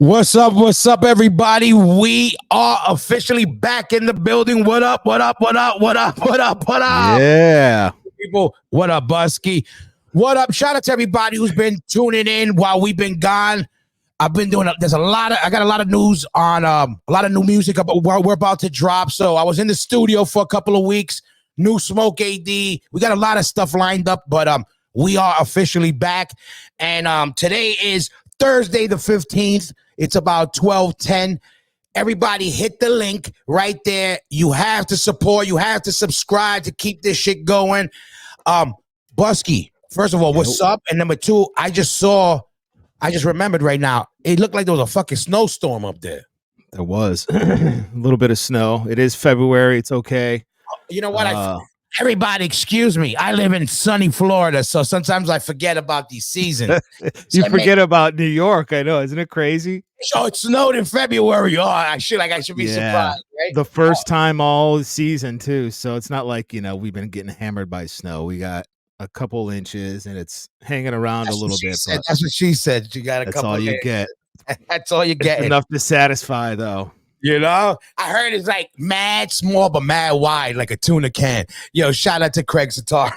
What's up, everybody? We are officially back in the building. What up, what up, what up, what up, what up, what up? Yeah. People, what up, Busky? What up? Shout out to everybody who's been tuning in while we've been gone. I've been doing, there's I got a lot of news on, a lot of new music about we're about to drop. So I was in the studio for a couple of weeks. New Smoke AD. We got a lot of stuff lined up, but we are officially back. And today is Thursday the 15th. It's about 12:10. Everybody hit the link right there. You have to support. You have to subscribe to keep this shit going. Busky, first of all, what's up? And number two, I just remembered right now, it looked like there was a fucking snowstorm up there. There was a little bit of snow. It is February. It's okay. You know what? Everybody, excuse me. I live in sunny Florida, so sometimes I forget about these seasons. You forget about New York. I know. Isn't it crazy? So it snowed in February. Oh, I should be surprised, right? The first time all season too. So it's not like, we've been getting hammered by snow. We got a couple inches and it's hanging around a little bit. That's what she said. She got a couple. That's all you get. That's all you get. Enough to satisfy, though. I heard it's like mad small but mad wide, like a tuna can. Yo, shout out to Craig Satar.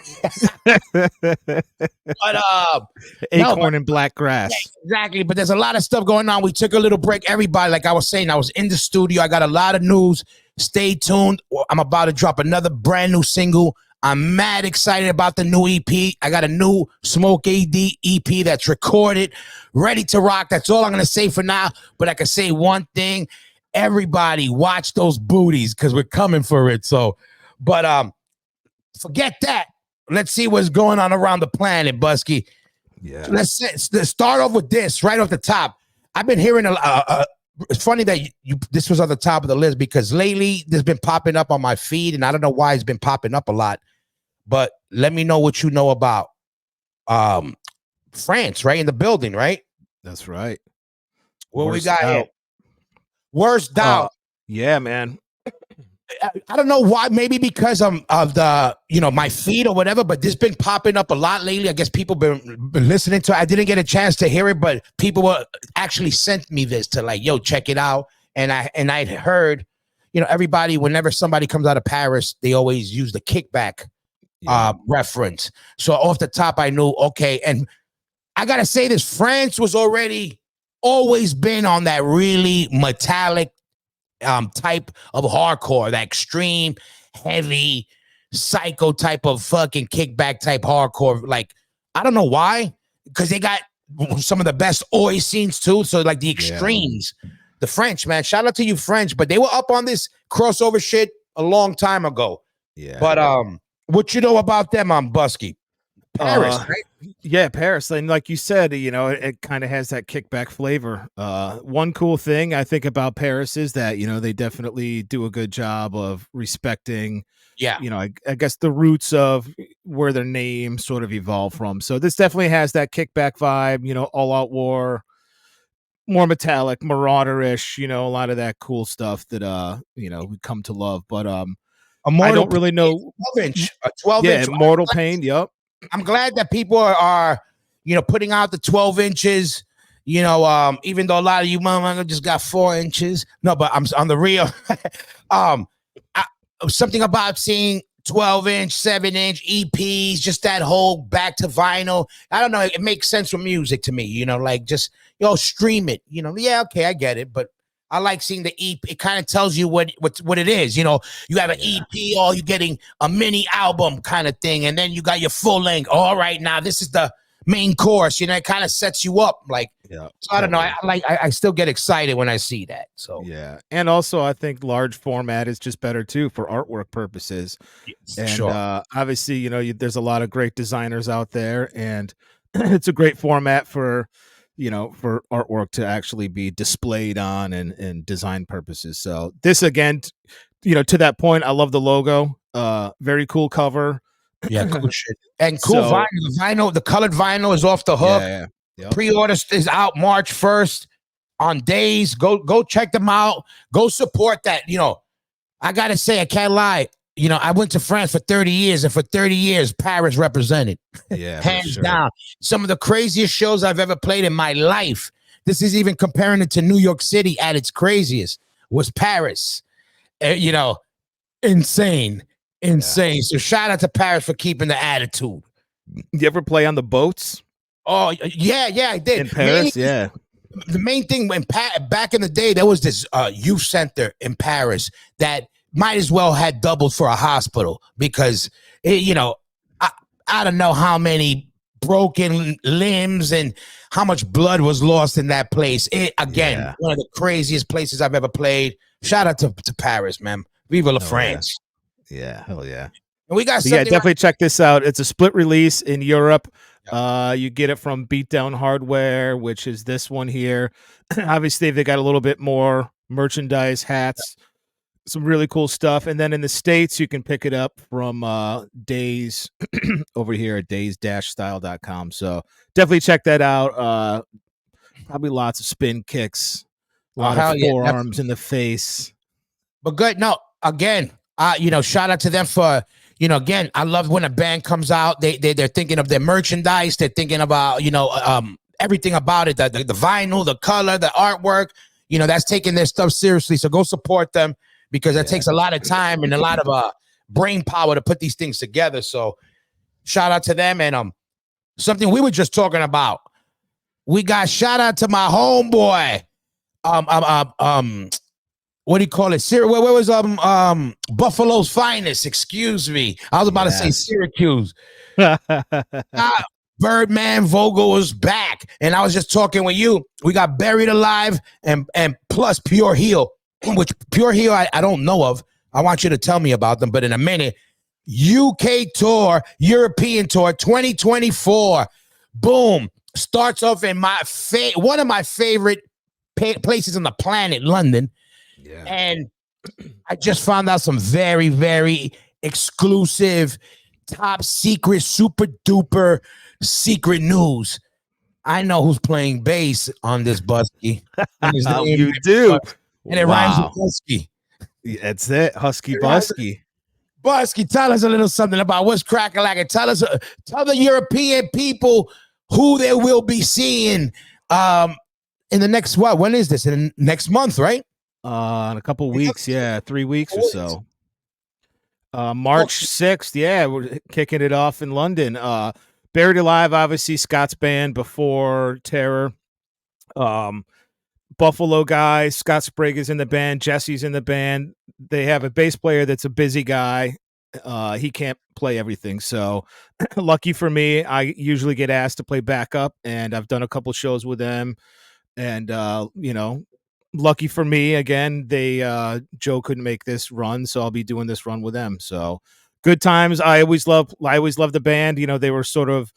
But acorn and black grass. Yeah, exactly. But there's a lot of stuff going on. We took a little break. Everybody, like I was saying, I was in the studio. I got a lot of news. Stay tuned. I'm about to drop another brand new single. I'm mad excited about the new EP. I got a new Smoke AD EP that's recorded, ready to rock. That's all I'm going to say for now. But I can say one thing. Everybody watch those booties because we're coming for it. So, but forget that. Let's see what's going on around the planet, Busky. Yeah. Let's start off with this right off the top. I've been hearing it's funny that this was on the top of the list because lately this has been popping up on my feed, and I don't know why it's been popping up a lot. But let me know what you know about France, right? In the building, right? That's right. What we got here? Worst doubt. Yeah, man. I don't know why. Maybe because of the, my feed or whatever, but this been popping up a lot lately. I guess people been listening to it. I didn't get a chance to hear it, but people were actually sent me this to like, yo, check it out. And I'd heard, everybody, whenever somebody comes out of Paris, they always use the Kickback reference. So off the top, I knew, okay. And I got to say this, France was always been on that really metallic type of hardcore, that extreme, heavy, psycho type of fucking Kickback type hardcore. Like, I don't know why, because they got some of the best oi scenes too. So like the extremes, the French, man, shout out to you French, but they were up on this crossover shit a long time ago. Yeah. But what you know about them on Busky? Paris, right? Yeah, Paris. And like you said, it kind of has that Kickback flavor. One cool thing I think about Paris is that, they definitely do a good job of respecting, I guess the roots of where their name sort of evolved from. So this definitely has that Kickback vibe, all out war, more metallic, marauderish, a lot of that cool stuff that, we come to love. But I don't really know. 12-inch, a 12-inch. Yeah, Mortal Pain. Yep. I'm glad that people are putting out the 12 inches, even though a lot of you motherfuckers just got 4 inches. No, but I'm on the real. Something about seeing 12-inch, 7-inch EPs, just that whole back to vinyl. I don't know. It makes sense with music to me, like just, stream it, Yeah, okay, I get it. But I like seeing the EP. It kind of tells you what it is. You have an EP, or you're getting a mini album kind of thing, and then you got your full length. All right, now this is the main course. It kind of sets you up. Like, so I don't know. I still get excited when I see that. So yeah, and also I think large format is just better too for artwork purposes. And obviously, there's a lot of great designers out there, and it's a great format for artwork to actually be displayed on and design purposes. So this again, to that point, I love the logo. Very cool cover. Yeah, cool shit. And cool vinyl. The vinyl, the colored vinyl is off the hook. Yeah. Yep. Pre-order is out March 1st on Days. Go check them out. Go support that. I gotta say, I can't lie. I went to France for 30 years, and for 30 years, Paris represented. Yeah, hands down. Some of the craziest shows I've ever played in my life this is even comparing it to New York City at its craziest, was Paris. You know, insane. Yeah. So shout out to Paris for keeping the attitude. You ever play on the boats? Oh, yeah, I did. In Paris, yeah. The main thing, back in the day, there was this youth center in Paris that might as well had doubled for a hospital because, I don't know how many broken limbs and how much blood was lost in that place. One of the craziest places I've ever played. Shout out to Paris, man. Vive la France. Yeah, hell yeah. And we got definitely check this out. It's a split release in Europe. You get it from Beatdown Hardware, which is this one here. Obviously, they got a little bit more merchandise, hats, some really cool stuff. And then in the States, you can pick it up from Days over here at days-style.com. So definitely check that out. Probably lots of spin kicks, a lot of forearms in the face. But good. No, again, shout out to them for, again, I love when a band comes out, they're thinking of their merchandise. They're thinking about, everything about it, the vinyl, the color, the artwork, that's taking their stuff seriously. So go support them because it takes a lot of time and a lot of brain power to put these things together. So shout out to them. And something we were just talking about. We got shout out to my homeboy. What do you call it? Where was Buffalo's Finest? Excuse me. I was about to say Syracuse. Birdman Vogel was back. And I was just talking with you. We got Buried Alive and plus Pure Heel, which Pure Heel I don't know of. I want you to tell me about them, but in a minute. UK tour, European tour 2024. Boom. Starts off in one of my favorite places on the planet, London. Yeah. And I just found out some very, very exclusive, top secret, super duper secret news. I know who's playing bass on this Busky. You do. And it rhymes with Husky. That's it. Husky Busky. Busky, tell us a little something about what's crackalacking. Tell the European people who they will be seeing in the next, when is this? In next month, right? In a couple weeks, 3 weeks or so. March 6th, we're kicking it off in London. Buried Alive, obviously Scott's band before Terror. Buffalo guys, Scott Sprague is in the band, Jesse's in the band. They have a bass player that's a busy guy. He can't play everything, so lucky for me, I usually get asked to play backup, and I've done a couple shows with them. And lucky for me, again, Joe couldn't make this run, so I'll be doing this run with them. So good times. I always loved the band. They were sort of,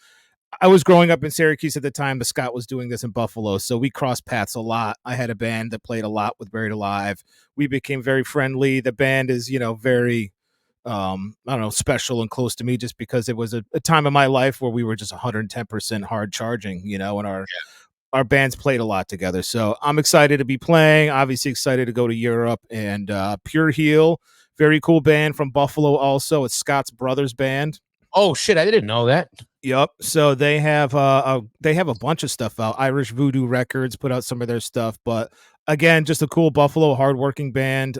I was growing up in Syracuse at the time, but Scott was doing this in Buffalo, so we crossed paths a lot. I had a band that played a lot with Buried Alive. We became very friendly. The band is, very, special and close to me just because it was a time of my life where we were just 110% hard charging, and our bands played a lot together. So I'm excited to be playing, obviously excited to go to Europe. And Pure Heel, very cool band from Buffalo also. It's Scott's brother's band. Oh, shit, I didn't know that. Yep. So they have a bunch of stuff out. Irish Voodoo Records put out some of their stuff. But again, just a cool Buffalo hardworking band,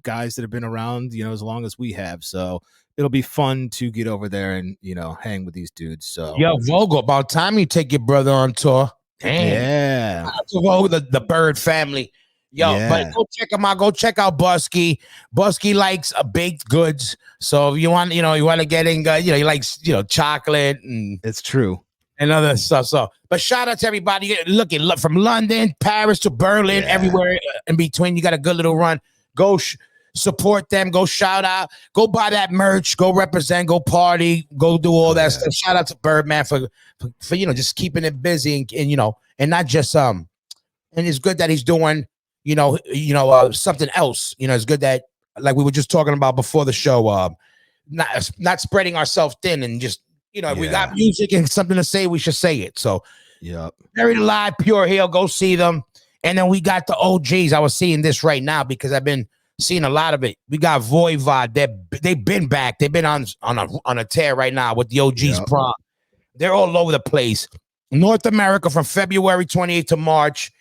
guys that have been around, as long as we have. So it'll be fun to get over there and, hang with these dudes. So yo, Vogel, about time you take your brother on tour. Damn. Yeah. The Bird family. Yo, but go check them out. Go check out Busky. Busky likes baked goods. So if you want, you want to get in, he likes, chocolate and it's true and other stuff. So, but shout out to everybody. Look from London, Paris to Berlin, everywhere in between. You got a good little run. Go support them. Go shout out. Go buy that merch. Go represent. Go party. Go do all that stuff. Shout out to Birdman for just keeping it busy and not just and it's good that he's doing something else. It's good that, like we were just talking about before the show, not spreading ourselves thin and just if we got music and something to say, we should say it. So Buried Alive, Pure Heel, go see them. And then we got the OGs. I was seeing this right now because I've been seeing a lot of it. We got Voivod. They've been back. They've been on a tear right now with the OGs prom. They're all over the place. North America from February 28th to March.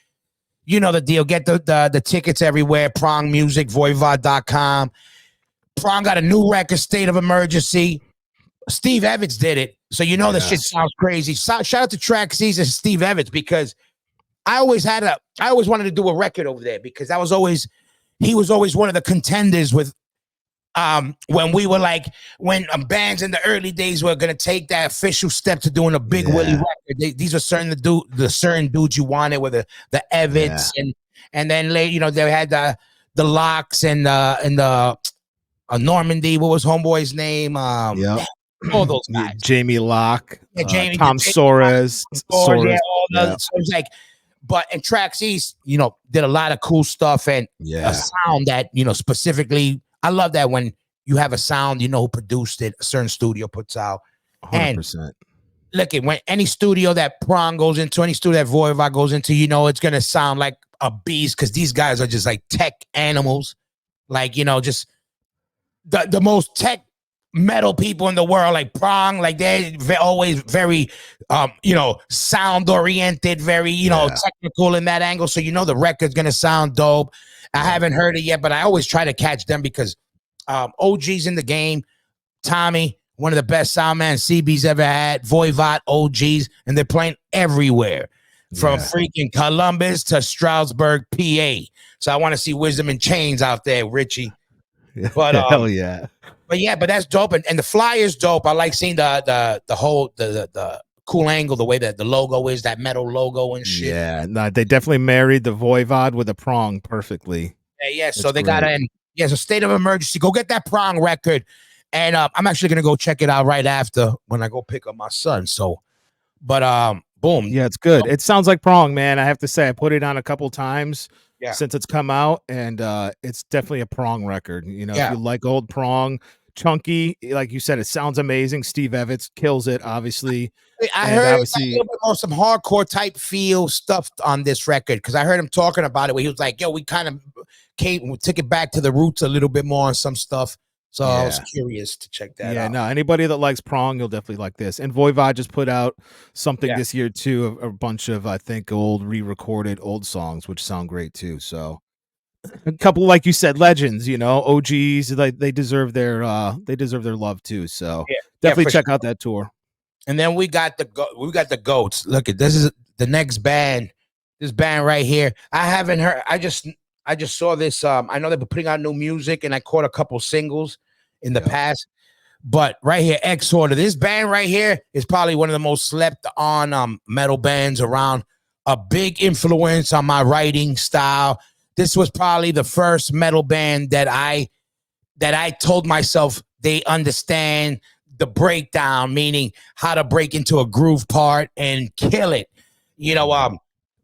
You know the deal. Get the tickets everywhere. Prong Music, Voivod.com. Prong got a new record, State of Emergency. Steve Evans did it. So you know the shit sounds crazy. Shout out to Traxxees and Steve Evans, because I always wanted to do a record over there, because he was always one of the contenders with when we were like, when bands in the early days were gonna take that official step to doing a Big Willie record. These are certain dudes you wanted, with the Evans and then later, you know, they had the Locks and the Normandy. What was Homeboy's name? All those guys. Jamie Locke, Tom Soares. So it's like, and Traxxees, you know, did a lot of cool stuff, and a sound that, you know, specifically, I love that when you have a sound, you know, who produced it, a certain studio puts out. 100%. And look, when any studio that Prong goes into, any studio that Voivod goes into, you know, it's going to sound like a beast, because these guys are just like tech animals. Like, you know, just the most tech metal people in the world, like Prong, like they're always very, you know, sound oriented, very, you know, technical in that angle. So, you know, the record's going to sound dope. I haven't heard it yet, but I always try to catch them, because OGs in the game, Tommy, one of the best sound man CB's ever had, Voivod, OGs, and they're playing everywhere from freaking Columbus to Stroudsburg, PA. So I want to see Wisdom in Chains out there, Richie. But hell yeah. But that's dope, and the flyer's dope. I like seeing the whole the cool angle, the way that the logo is, that metal logo and shit. Yeah, no, they definitely married the Voivod with a Prong perfectly. So they got so State of Emergency. Go get that Prong record, and I'm actually gonna go check it out right after when I go pick up my son. So, but boom. Yeah, it's good. It sounds like Prong, man. I have to say, I put it on a couple times since it's come out, and it's definitely a Prong record. You know, if you like old Prong, chunky, like you said, it sounds amazing. Steve Evans kills it, obviously. I heard obviously a little bit more some hardcore type feel stuff on this record, because I heard him talking about it where he was like, yo, we kind of took it back to the roots a little bit more on some stuff. So I was curious to check that out. Yeah, no, anybody that likes Prong, you'll definitely like this. And Voivod just put out something this year too, a bunch of, I think, old re-recorded old songs, which sound great too. So a couple, like you said, legends, you know, OGs, they deserve their love too. So definitely check out that tour. And then we got the goats. Look at this is the next band. This band right here. I haven't heard. I just saw this. I know they've been putting out new music, and I caught a couple singles in the past. But right here, Exhorder. This band right here is probably one of the most slept on metal bands around. A big influence on my writing style. This was probably the first metal band that I told myself they understand the breakdown, meaning how to break into a groove part and kill it. You know,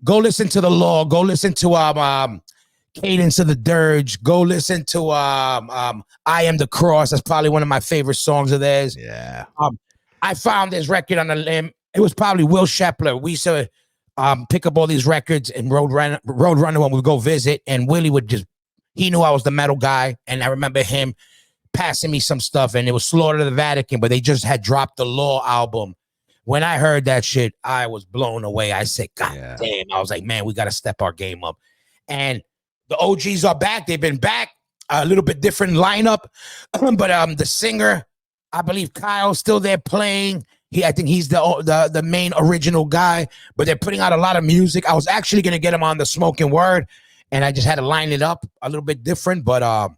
go listen to The Law. Go listen to Cadence of the Dirge. Go listen to I Am the Cross. That's probably one of my favorite songs of theirs. Yeah. I found this record on a limb. It was probably Will Shepler. We used to pick up all these records and Roadrunner when we go visit, and Willie he knew I was the metal guy, and I remember him passing me some stuff, and it was Slaughter to the Vatican, but they just had dropped the Law album. When I heard that shit, I was blown away. I said, God damn. I was like, man, we got to step our game up. And the OGs are back. They've been back. A little bit different lineup. But the singer, I believe Kyle's still there playing. I think he's the main original guy, but they're putting out a lot of music. I was actually going to get him on the Smoking Word, and I just had to line it up a little bit different, but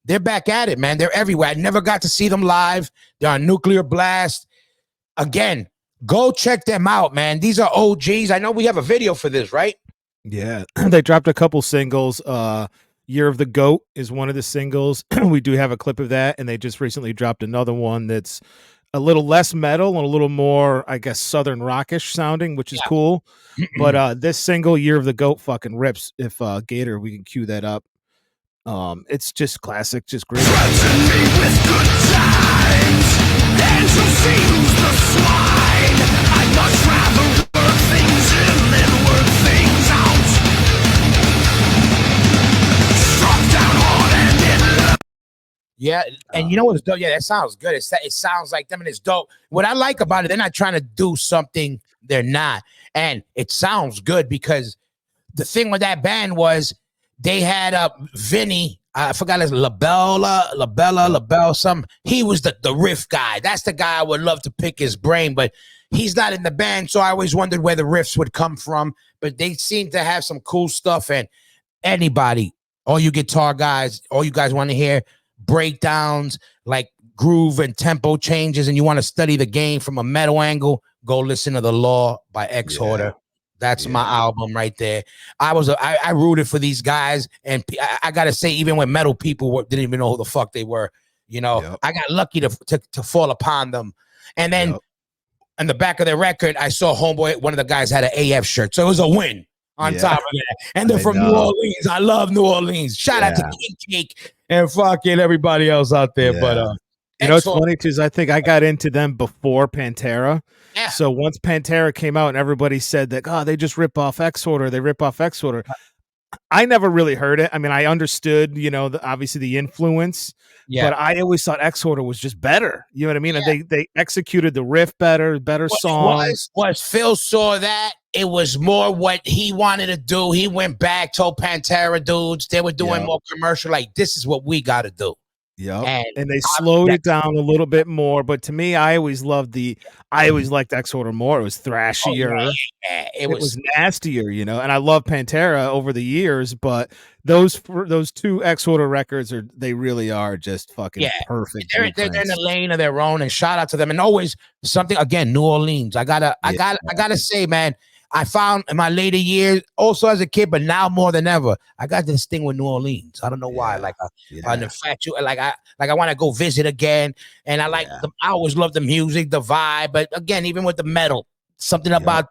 they're back at it, man. They're everywhere. I never got to see them live. They're on Nuclear Blast. Again, go check them out, man. These are OGs. I know we have a video for this, right? Yeah, they dropped a couple singles. Year of the Goat is one of the singles. We do have a clip of that, and they just recently dropped another one that's a little less metal and a little more, I guess, southern rockish sounding, which is cool. But this single, Year of the Goat, fucking rips. If Gator, we can cue that up. It's just classic, just great. With good times, and to see who's the swine. I'd much rather work things in than work things out. Struck down hard and in love. Yeah, and you know what's dope? Yeah, that sounds good. It sounds like them, and it's dope. What I like about it, they're not trying to do something they're not, and it sounds good because the thing with that band was they had Vinny. I forgot his LaBelle, some. He was the riff guy. That's the guy I would love to pick his brain, but he's not in the band. So I always wondered where the riffs would come from. But they seem to have some cool stuff. And anybody, all you guitar guys, all you guys want to hear breakdowns, like groove and tempo changes, and you want to study the game from a metal angle, go listen to The Law by Exhorder. That's my album right there. I rooted for these guys, and I gotta say, even when metal people didn't even know who the fuck they were, you know, I got lucky to fall upon them. And then on the back of their record, I saw Homeboy. One of the guys had an AF shirt, so it was a win on top of that. And they're from New Orleans. I love New Orleans. Shout out to King Cake and fucking everybody else out there. But you know, it's funny because I think I got into them before Pantera. Yeah. So once Pantera came out and everybody said that, oh, they just rip off Exhorder, they rip off Exhorder. I never really heard it. I mean, I understood, you know, obviously the influence, but I always thought Exhorder was just better. You know what I mean? And they executed the riff better songs. Was Phil saw that, it was more what he wanted to do. He went back, told Pantera dudes, they were doing more commercial, like, this is what we got to do. Yeah, and they slowed it down a little bit more. But to me, I always liked Exhorder more. It was thrashier. It was nastier, you know. And I love Pantera over the years, but those two Exhorder records they really are just fucking perfect. They're in a lane of their own, and shout out to them. And always something again, New Orleans. I gotta say, man. I found in my later years, also as a kid, but now more than ever, I got this thing with New Orleans. I don't know why. Like an infatuation, like I want to go visit again. And I like I always love the music, the vibe. But again, even with the metal, something about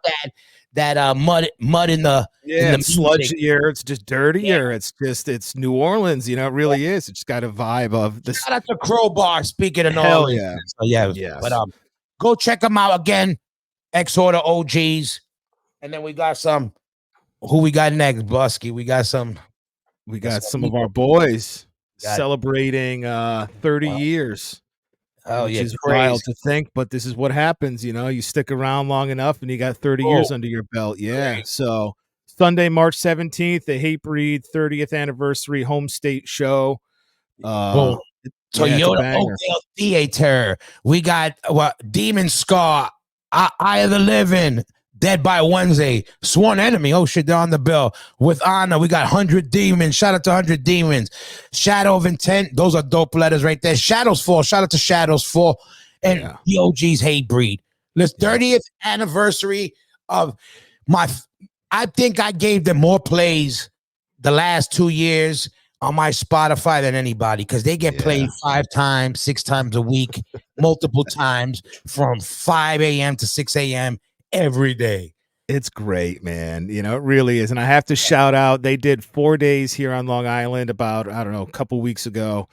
that mud in the sludgier. It's just dirtier. It's New Orleans. You know, it really is. It's got a vibe of this. Shout out to Crowbar. Speaking of New Orleans, But go check them out again. Exhorder OGs. And then we got some. Who we got next, Busky? We got some of our boys celebrating 30 years. Oh, which is wild to think, but this is what happens. You know, you stick around long enough, and you got 30 years under your belt. Yeah. Great. So Sunday, March 17th, the Hatebreed 30th anniversary home state show. Toyota Oakdale Theater. We got Demon Scar, Eye of the Living, Dead by Wednesday, Sworn Enemy. Oh shit, they're on the bill. With Honor, we got 100 Demons. Shout out to 100 Demons. Shadow of Intent. Those are dope letters right there. Shadows Fall. Shout out to Shadows Fall. And the OG's Hatebreed. This 30th anniversary of I think I gave them more plays the last 2 years on my Spotify than anybody, because they get played 5 times, 6 times a week, multiple times from 5 a.m. to 6 a.m. every day. It's great, man. You know, it really is. And I have to shout out, they did 4 days here on Long Island about, I don't know, a couple weeks ago.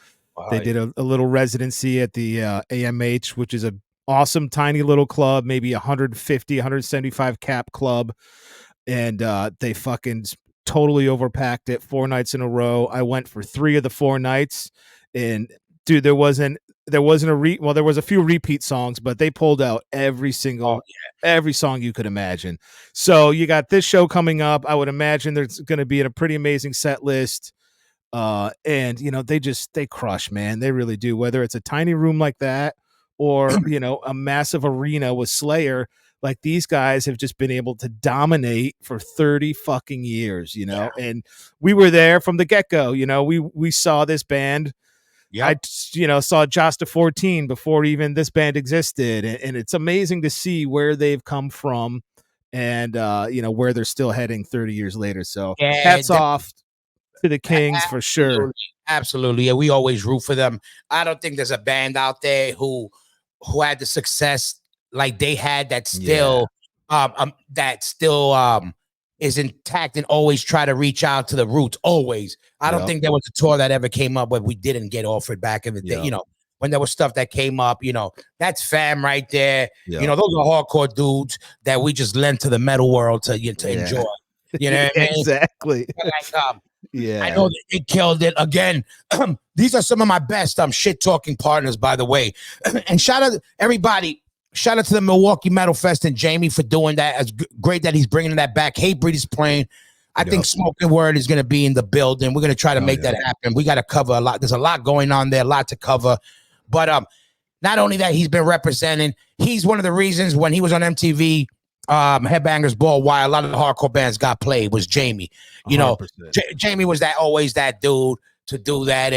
They did a little residency at the AMH, which is a awesome, tiny little club, maybe 150, 175 cap club. And they fucking totally overpacked it 4 nights in a row. I went for 3 of the 4 nights. And dude, there was a few repeat songs, but they pulled out every song you could imagine. So you got this show coming up. I would imagine there's going to be a pretty amazing set list. And you know, they crush, man. They really do. Whether it's a tiny room like that or, you know, a massive arena with Slayer, like these guys have just been able to dominate for 30 fucking years, you know? And we were there from the get-go. You know, we saw this band. I, saw Josta 14 before even this band existed. And it's amazing to see where they've come from and, where they're still heading 30 years later. So hats off to the Kings for sure. Absolutely. Yeah, we always root for them. I don't think there's a band out there who had the success like they had that still is intact and always try to reach out to the roots. Always. I don't think there was a tour that ever came up where we didn't get offered back in the day. You know, when there was stuff that came up, you know, that's fam right there. You know, those are hardcore dudes that we just lent to the metal world to enjoy. You know what I mean? Exactly. I know that they killed it again. These are some of my best shit talking partners, by the way. And shout out to everybody. Shout out to the Milwaukee Metal Fest and Jamie for doing that. It's great that he's bringing that back. Hatebreed is playing. I think Smoking Word is going to be in the building. We're going to try to make that happen. We got to cover a lot. There's a lot going on there, a lot to cover. But not only that, he's been representing. He's one of the reasons when he was on MTV, Headbangers Ball, why a lot of the hardcore bands got played was Jamie. You know, Jamie was always that dude to do that.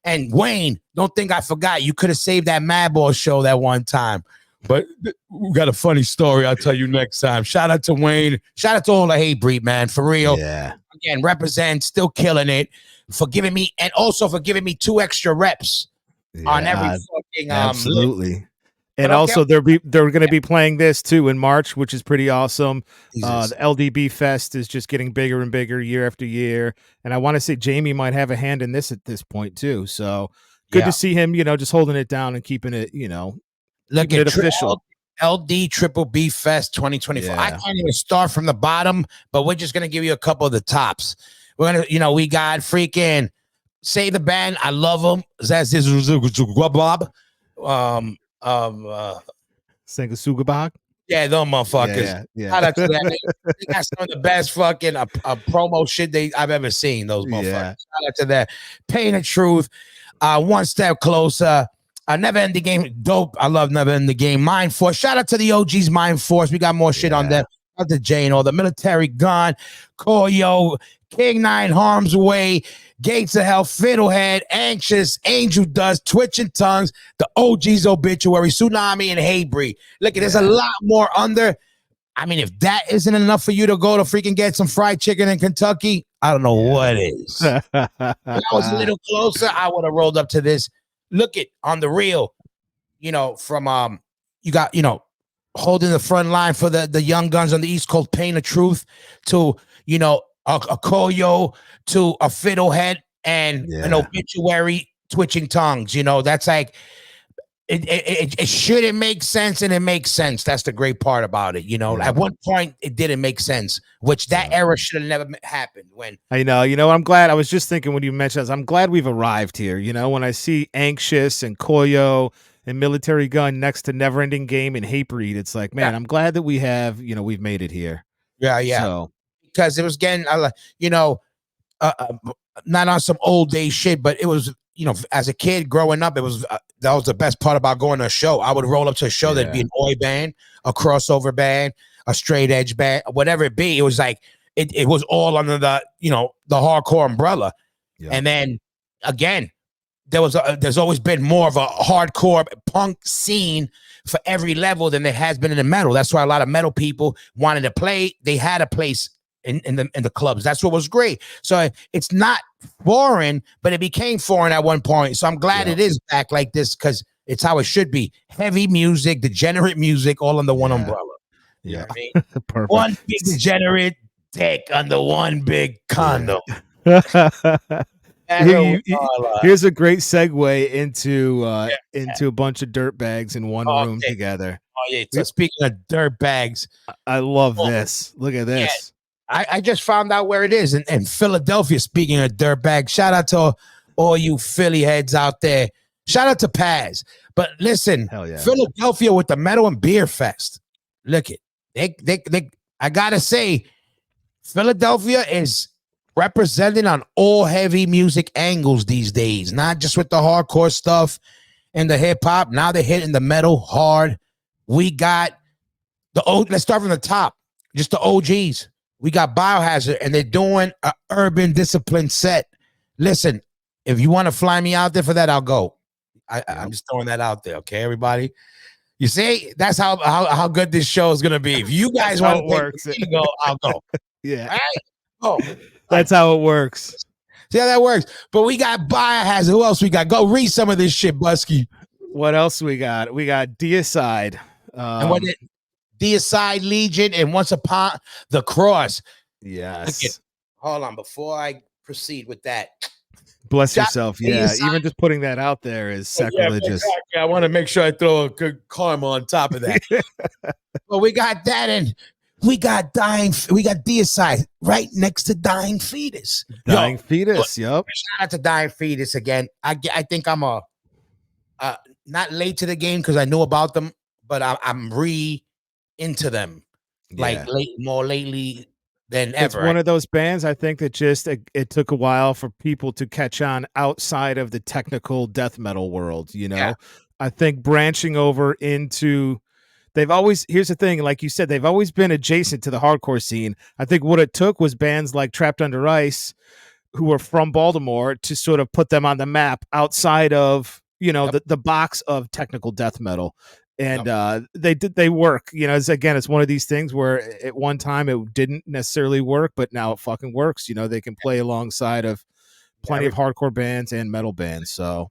And Wayne, don't think I forgot. You could have saved that Madball show that one time. But we got a funny story I'll tell you next time. Shout out to Wayne. Shout out to all the Hatebreed, man. For real. Yeah. Again, represent, still killing it. For giving me, and also for giving me 2 extra reps on every fucking absolutely. And also they're going to be playing this too in March, which is pretty awesome. The LDB Fest is just getting bigger and bigger year after year. And I want to say Jamie might have a hand in this at this point too. So good to see him, just holding it down and keeping it, look at it official. LD Triple B Fest 2024. I can't even start from the bottom, but we're just gonna give you a couple of the tops. We're gonna, we got freaking Say the Band. I love them. That's this Bob. Sangasugabog. Yeah, those motherfuckers. Yeah. Shout out to that. They got some of the best fucking promo shit I've ever seen. Those motherfuckers. Shout out to that. Pain of Truth. One Step Closer. Never End the Game. Dope. I love Never End the Game. Mind Force. Shout out to the OGs Mind Force. We got more shit on them. Shout out to Jane or the Military Gun. Koyo. King 9. Harm's Way. Gates of Hell. Fiddlehead. Anxious. Angel Dust. Twitching Tongues. The OGs Obituary. Tsunami and Hatebreed. Look, there's a lot more under. I mean, if that isn't enough for you to go to freaking get some fried chicken in Kentucky, I don't know what is. If I was a little closer, I would have rolled up to this. Look at on the real, from you got, holding the front line for the young guns on the East Coast, Pain of Truth, to, a Koyo, to a Fiddlehead, and an Obituary, Twitching Tongues. That's like, it shouldn't make sense, and it makes sense. That's the great part about it. At one point it didn't make sense, which that era should have never happened. When I know, I'm glad. I was just thinking when you mentioned this, I'm glad we've arrived here. When I see Anxious and Koyo and Military Gun next to Never Ending Game and Hatebreed, it's like, man, I'm glad that we have, we've made it here. Yeah. So, because it was getting, not on some old day shit, but it was, as a kid growing up, it was that was the best part about going to a show. I would roll up to a show that'd be an oi band, a crossover band, a straight edge band, whatever it be. It was like it was all under the the hardcore umbrella. And then again, there's always been more of a hardcore punk scene for every level than there has been in the metal. That's why a lot of metal people wanted to play. They had a place in the clubs. That's what was great. So it's not foreign, but it became foreign at one point. So I'm glad it is back like this, because it's how it should be. Heavy music, degenerate music, all under one umbrella. You know what I mean? Perfect. One big degenerate dick under one big condom. Here's a great segue into a bunch of dirt bags in one room together. Oh yeah. So speaking of dirt bags, I love this. Look at this. Yeah. I just found out where it is in Philadelphia. Speaking of dirtbag, shout out to all you Philly heads out there. Shout out to Paz. But listen, Philadelphia with the Metal and Beer Fest. Look it. They I gotta say, Philadelphia is representing on all heavy music angles these days, not just with the hardcore stuff and the hip hop. Now they're hitting the metal hard. We got let's start from the top, just the OGs. We got Biohazard, and they're doing an Urban Discipline set. Listen, if you want to fly me out there for that, I'll go. I'm just throwing that out there, okay, everybody? You see, that's how good this show is going to be. If you guys want to go, I'll go. Yeah. Right? Oh, that's how it works. See how that works? But we got Biohazard. Who else we got? Go read some of this shit, Busky. What else we got? We got Deicide. And what it Deicide Legion and Once Upon the Cross. Yes. Hold on, before I proceed with that. Bless yourself. Yeah, even just putting that out there is sacrilegious. I want to make sure I throw a good karma on top of that. Well, we got that, and we got Deicide right next to Dying Fetus. Dying Fetus, yep. Shout out to Dying Fetus again. I think I'm not late to the game because I knew about them, but I'm into them. Like more lately than ever. It's one of those bands, I think, that just it took a while for people to catch on outside of the technical death metal world. I think branching over into here's the thing, like you said, they've always been adjacent to the hardcore scene. I think what it took was bands like Trapped Under Ice, who were from Baltimore, to sort of put them on the map outside of the box of technical death metal. And they work. It's one of these things where at one time it didn't necessarily work, but now it fucking works. They can play alongside of plenty of hardcore bands and metal bands. So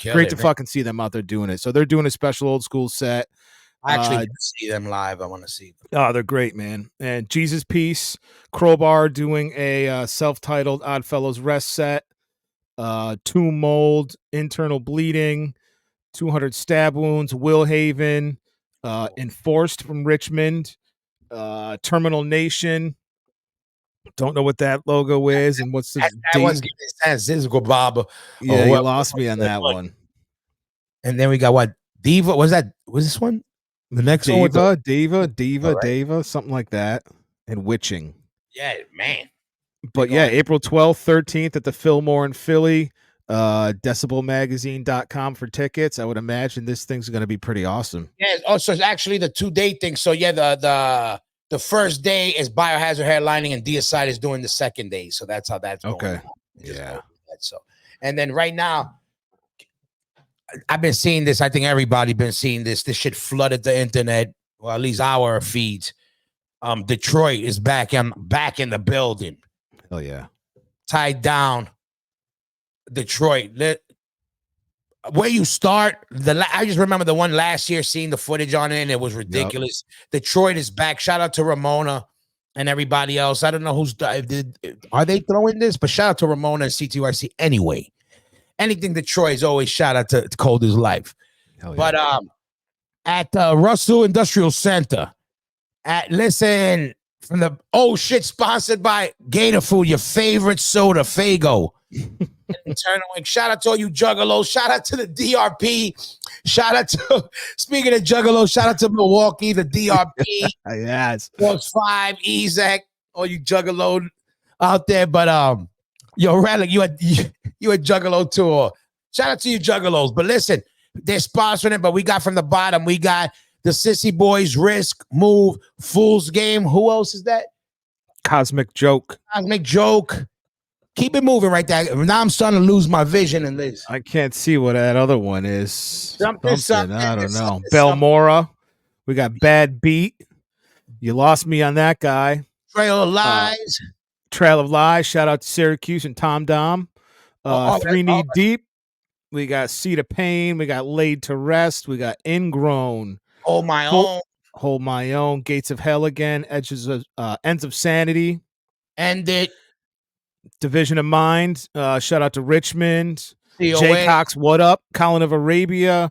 great to fucking see them out there doing it. So they're doing a special old school set. I actually want to see them live. I want to see them. Oh, they're great, man. And Jesus Piece, Crowbar doing a self-titled Oddfellows Rest set. Tomb Mold, Internal Bleeding, 200 Stab Wounds, Will Haven, Enforced from Richmond, Terminal Nation. Don't know what that logo is and what's the that one's getting sense. This is Bob. Yeah, you lost me on that one. And then we got what? Diva? Was this one? The next Diva, one? Diva, something like that. And Witching. Yeah, man. But yeah, April 12th, 13th at the Fillmore in Philly. Decibelmagazine.com for tickets. I would imagine this thing's going to be pretty awesome. Yeah. Oh, so it's actually the 2-day thing. So yeah, the first day is Biohazard headlining and Deicide is doing the second day. So that's how that's going. Okay. Yeah. So, and then right now, I've been seeing this. I think everybody been seeing this. This shit flooded the internet, well, at least our feeds. Detroit is back in the building. Oh yeah. Tied down. Detroit. Where you start, I just remember the one last year, seeing the footage on it, and it was ridiculous. Yep. Detroit is back. Shout out to Ramona and everybody else. I don't know are they throwing this, but shout out to Ramona and CTYC anyway. Anything Detroit is always shout out to Cold as Life. Yeah. But at Russell Industrial Center, from the sponsored by Gator Food, your favorite soda, Fago. Shout out to all you juggalos. Shout out to the DRP. Shout out to, speaking of juggalos, shout out to Milwaukee, the DRP. Yes. Force 5, Ezek, all you juggalo out there. But yo, Relic, you a juggalo tour. Shout out to you juggalos. But listen, they're sponsoring it, but we got from the bottom. We got the Sissy Boys, Risk, Move, Fool's Game. Who else is that? Cosmic Joke. Cosmic Joke. Keep it moving right there. Now I'm starting to lose my vision in this. I can't see what that other one is. Something. I don't know. Belmora. We got Bad Beat. You lost me on that guy. Trail of Lies. Trail of Lies. Shout out to Syracuse and Tom Dom. 3 Knee Deep. We got Seed of Pain. We got Laid to Rest. We got Ingrown. Hold My Own. Hold My Own. Gates of Hell Again. Ends of Sanity. End It. Division of Mind. Shout out to Richmond. COA. Jay Cox, what up? Colin of Arabia.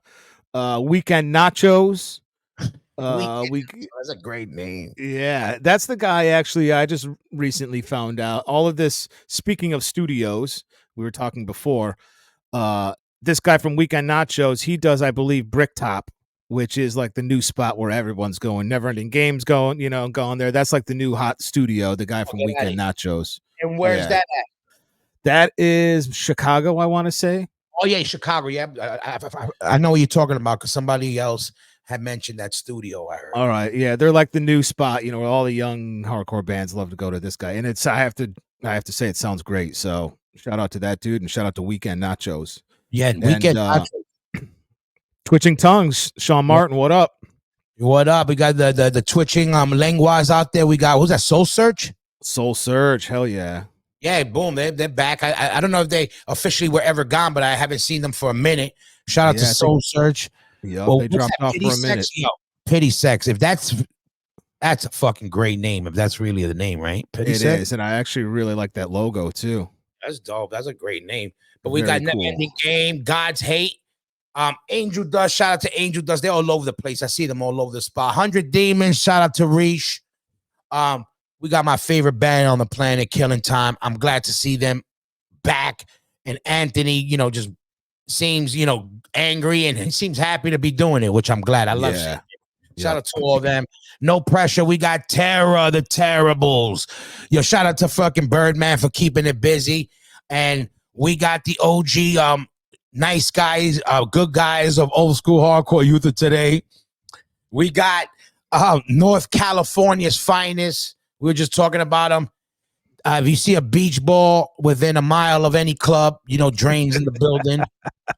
Weekend Nachos. That's a great name. Yeah, that's the guy. Actually, I just recently found out all of this. Speaking of studios, we were talking before. This guy from Weekend Nachos, he does, I believe, Bricktop, which is like the new spot where everyone's going. Never Ending Games going there. That's like the new hot studio. The guy from Weekend Nachos. And where's that at? That is Chicago, I want to say. Oh yeah, Chicago. Yeah, I know what you're talking about because somebody else had mentioned that studio. I heard. All right, yeah, they're like the new spot. Where all the young hardcore bands love to go to this guy, and I have to say it sounds great. So shout out to that dude, and shout out to Weekend Nachos. Yeah, Weekend Nachos. Twitching Tongues, Sean Martin. What up? What up? We got the twitching language out there. We got who's that? Soul Search. Soul Surge, hell yeah. Yeah, boom, they're back. I don't know if they officially were ever gone, but I haven't seen them for a minute. Shout out to Soul Search. Yeah, they dropped off for a minute. Pity Sex. If that's a fucking great name, if that's really the name, right? Pity Sex. It is, and I actually really like that logo too. That's dope. That's a great name. But we got Never Ending Game, God's Hate, Angel Dust. Shout out to Angel Dust. They're all over the place. I see them all over the spot. 100 Demons. Shout out to Reach. We got my favorite band on the planet, Killing Time. I'm glad to see them back. And Anthony, just seems, angry and he seems happy to be doing it, which I'm glad. I love seeing it. Shout out to all of them. No pressure. We got Terror, the Terribles. Yo, shout out to fucking Birdman for keeping it busy. And we got the OG nice guys, good guys of old school hardcore youth of today. We got North California's finest. We were just talking about them. If you see a beach ball within a mile of any club, Drain's in the building.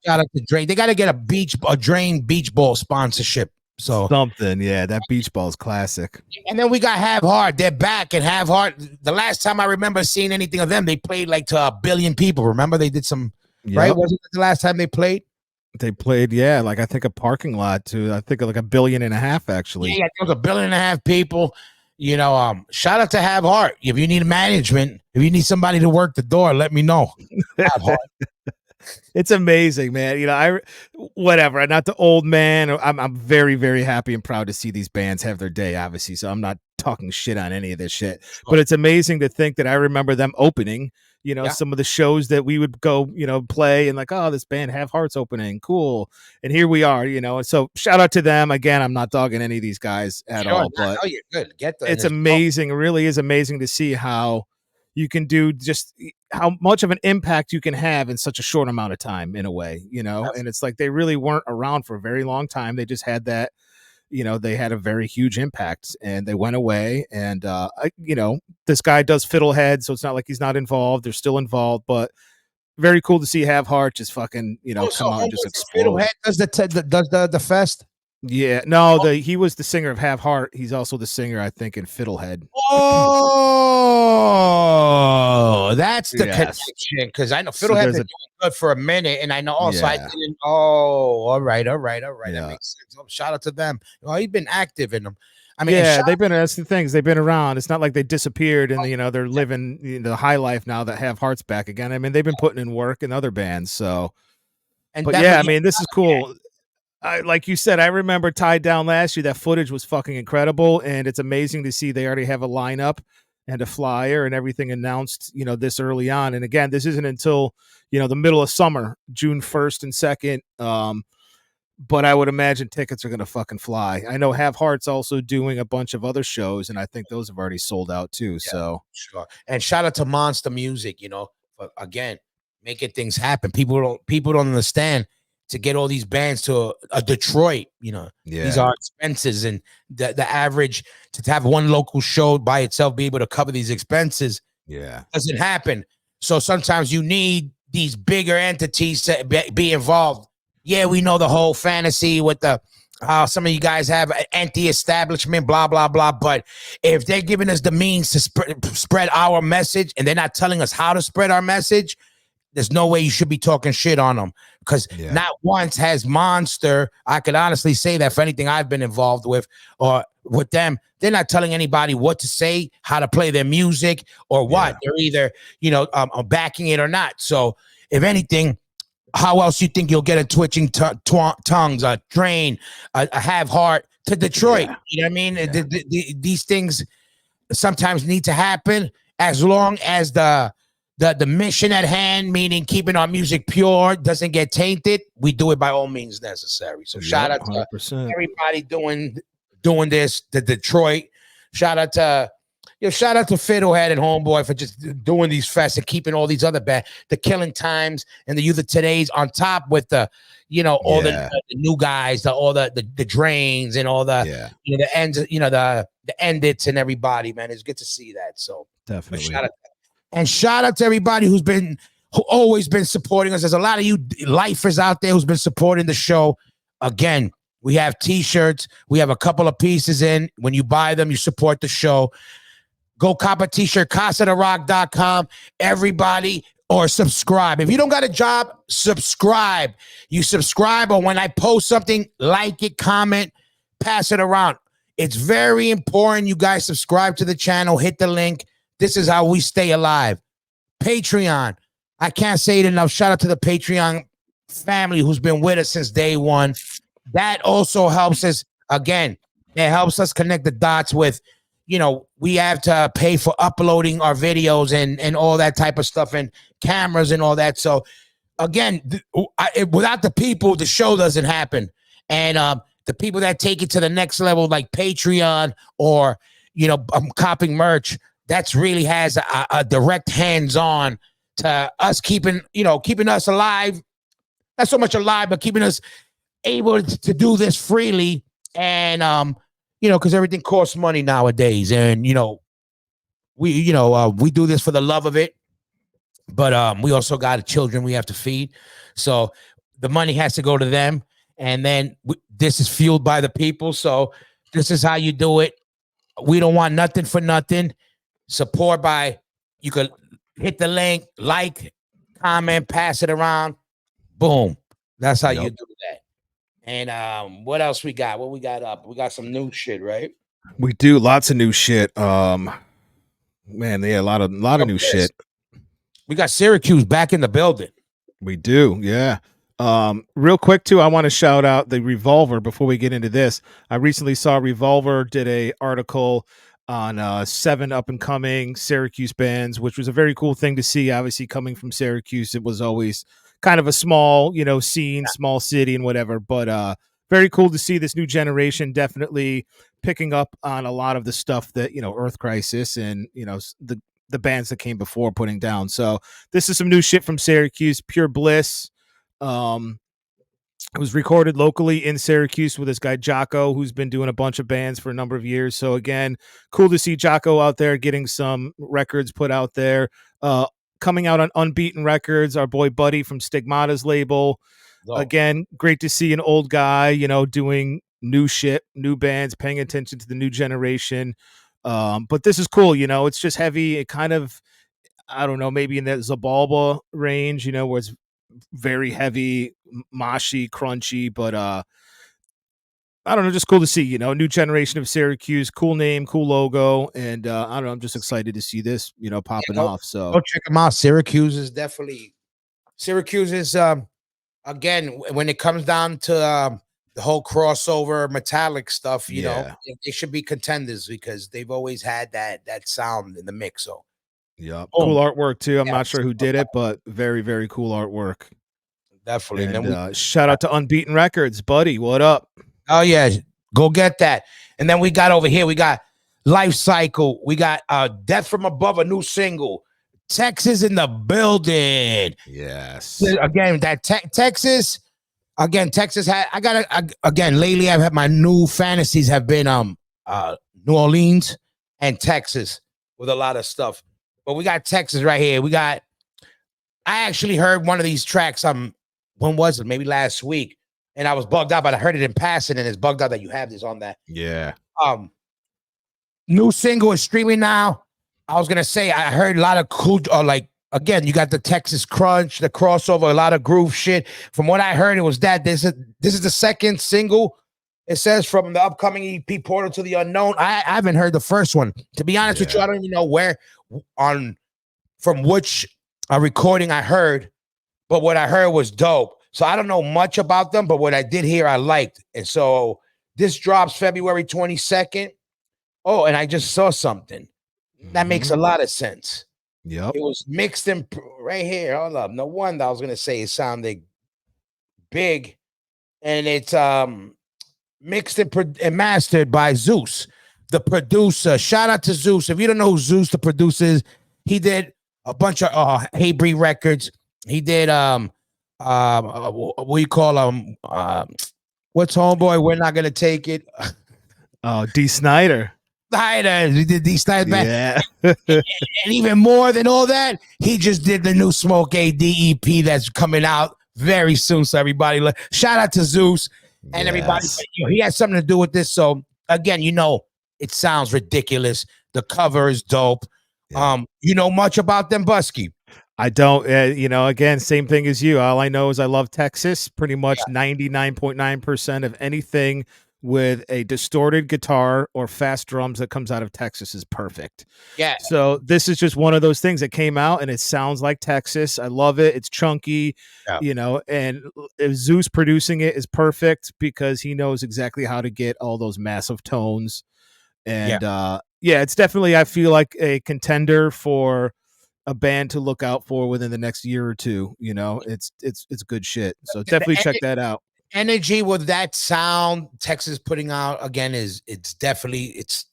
Shout out to Drain. They got to get a Drain beach ball sponsorship. So something, yeah, that beach ball is classic. And then we got Have Heart. They're back, and Have Heart. The last time I remember seeing anything of them, they played like to 1 billion people. Remember, they did some. Yep. Right? Wasn't it the last time they played? They played, yeah, like I think a parking lot to, I think like 1.5 billion actually. Yeah, there was 1.5 billion people. Shout out to Have Heart. If you need management, if you need somebody to work the door, let me know. Have Heart. It's amazing, man. Whatever. I'm not the old man. I'm very, very happy and proud to see these bands have their day, obviously. So I'm not talking shit on any of this shit. But it's amazing to think that I remember them opening, some of the shows that we would go, play and like, oh, this band Have Heart's opening. Cool. And here we are, So shout out to them. Again, I'm not dogging any of these guys at all. But you're good. It's amazing. It really is amazing to see how you can do just how much of an impact you can have in such a short amount of time in a way, and it's like they really weren't around for a very long time. They just had that, they had a very huge impact and they went away. And, this guy does Fiddlehead, so it's not like he's not involved. They're still involved, but very cool to see Have Heart just fucking, come out and just explode. Fiddlehead does the fest. Yeah, no, he was the singer of Have Heart. He's also the singer, I think, in Fiddlehead. Oh, that's the connection, because I know Fiddlehead been doing good for a minute, and I know also I didn't. Oh, all right. That makes sense. Shout out to them. He's been active in them. I mean, they've been. That's the things. They've been around. It's not like they disappeared and they're living the high life now that Have Heart's back again. I mean, they've been putting in work in other bands. So, but yeah, I mean, this is cool. Like you said, I remember Tied Down last year. That footage was fucking incredible, and it's amazing to see they already have a lineup and a flyer and everything announced, this early on. And again, this isn't until, the middle of summer, June 1st and 2nd. But I would imagine tickets are going to fucking fly. I know Have Heart's also doing a bunch of other shows, and I think those have already sold out too. Yeah, so sure. And shout out to Monster Music, for, again, making things happen. People don't understand. To get all these bands to a Detroit, these are expenses, and the average to have one local show by itself be able to cover these expenses, doesn't happen. So sometimes you need these bigger entities to be involved. Yeah, we know the whole fantasy with the some of you guys have anti-establishment, blah blah blah. But if they're giving us the means to spread our message, and they're not telling us how to spread our message, there's no way you should be talking shit on them, because not once has Monster, I could honestly say that for anything I've been involved with or with them, they're not telling anybody what to say, how to play their music or what. They're either, backing it or not. So if anything, how else you think you'll get a Twitching Tongues, a Drain, a Have Heart to Detroit? You know what I mean? These things sometimes need to happen as long as the mission at hand, meaning keeping our music pure, doesn't get tainted. We do it by all means necessary. So shout out to 100%. Everybody doing this, the Detroit. Shout out to Fiddlehead and Homeboy for just doing these fests and keeping all these other bands, the Killing Times and the Youth of Today's on top with the, all the new guys, all the Drains and all the, the ends, the Endits and everybody, man. It's good to see that. So definitely. Shout out to everybody who's always been supporting us. There's a lot of you lifers out there who's been supporting the show. Again, we have t-shirts. We have a couple of pieces in. When you buy them, you support the show. Go cop a t-shirt, CasaDeRock.com. Everybody, or subscribe. If you don't got a job, subscribe. You subscribe, or when I post something, like it, comment, pass it around. It's very important you guys subscribe to the channel. Hit the link. This is how we stay alive. Patreon. I can't say it enough. Shout out to the Patreon family who's been with us since day one. That also helps us. Again, it helps us connect the dots with, we have to pay for uploading our videos and all that type of stuff and cameras and all that. So again, without the people, the show doesn't happen. And the people that take it to the next level, like Patreon or, copying merch, that's really has a direct hands-on to us keeping us alive. Not so much alive, but keeping us able to do this freely. And, because everything costs money nowadays. And, we do this for the love of it. But we also got children we have to feed. So the money has to go to them. And then this is fueled by the people. So this is how you do it. We don't want nothing for nothing. Support by, you could hit the link, like, comment, pass it around. Boom. That's how you do that. And what else we got? What we got up? We got some new shit, right? We do lots of new shit. Man, yeah, a lot of new shit. We got Syracuse back in the building. We do, yeah. Real quick too, I want to shout out the Revolver before we get into this. I recently saw Revolver did a article on 7 up and coming Syracuse bands, which was a very cool thing to see. Obviously, coming from Syracuse, it was always kind of a small, scene, small city and whatever. But very cool to see this new generation definitely picking up on a lot of the stuff that Earth Crisis and the bands that came before putting down. So this is some new shit from Syracuse. Pure Bliss. It was recorded locally in Syracuse with this guy Jocko, who's been doing a bunch of bands for a number of years. So again, cool to see Jocko out there getting some records put out there. Coming out on Unbeaten Records, our boy Buddy from Stigmata's label. Oh. Again, great to see an old guy, doing new shit, new bands, paying attention to the new generation. But this is cool, it's just heavy. It kind of, I don't know, maybe in that Zabalba range, where it's very heavy, moshy, crunchy, but I don't know, just cool to see, new generation of Syracuse, cool name, cool logo, and I don't know, I'm just excited to see this, popping off. So go check them out. Syracuse is again, when it comes down to the whole crossover metallic stuff, they should be contenders because they've always had that sound in the mix. So yeah, cool artwork too. I'm not sure who did it, but very, very cool artwork. Definitely. And then shout out to Unbeaten Records, Buddy. What up? Oh yeah, go get that. And then we got over here, we got Life Cycle. We got Death from Above, a new single. Texas in the building. Yes. Again, that Texas. Again, Texas had. Again lately. I've had my new fantasies have been New Orleans and Texas with a lot of stuff. But we got Texas right here. I actually heard one of these tracks. When was it? Maybe last week, and I was bugged out, but I heard it in passing, and it's bugged out that you have this on that. Yeah. New single is streaming now. I was gonna say I heard a lot of cool, again, you got the Texas crunch, the crossover, a lot of groove shit. From what I heard, it was that this is the second single. It says from the upcoming EP, Portal to the Unknown. I haven't heard the first one. To be honest with you, I don't even know from which recording I heard, but what I heard was dope. So I don't know much about them, but what I did hear, I liked. And so this drops February 22nd. Oh, and I just saw something. That makes a lot of sense. Yep. It was mixed in right here. Hold up. No wonder I was gonna say it sounded big. And it's mixed and mastered by Zeus, the producer. Shout out to Zeus. If you don't know who Zeus, the producer, is, he did a bunch of Haybreed records. He did what do you call what's Homeboy? We're Not Gonna Take It. Oh, D. Snyder. He did D. Snyder back. Yeah. and even more than all that, he just did the new Smoke AD EP that's coming out very soon. So everybody, shout out to Zeus and everybody. He has something to do with this. So again, it sounds ridiculous. The cover is dope. Yeah. You know much about them, Busky? I don't. Again, same thing as you. All I know is I love Texas. Pretty much 99.9% of anything with a distorted guitar or fast drums that comes out of Texas is perfect. Yeah. So this is just one of those things that came out and it sounds like Texas. I love it. It's chunky, and Zeus producing it is perfect because he knows exactly how to get all those massive tones. And it's definitely, I feel like, a contender for a band to look out for within the next year or two. It's good shit. So definitely check that out. energy with that sound Texas putting out again it's definitely it's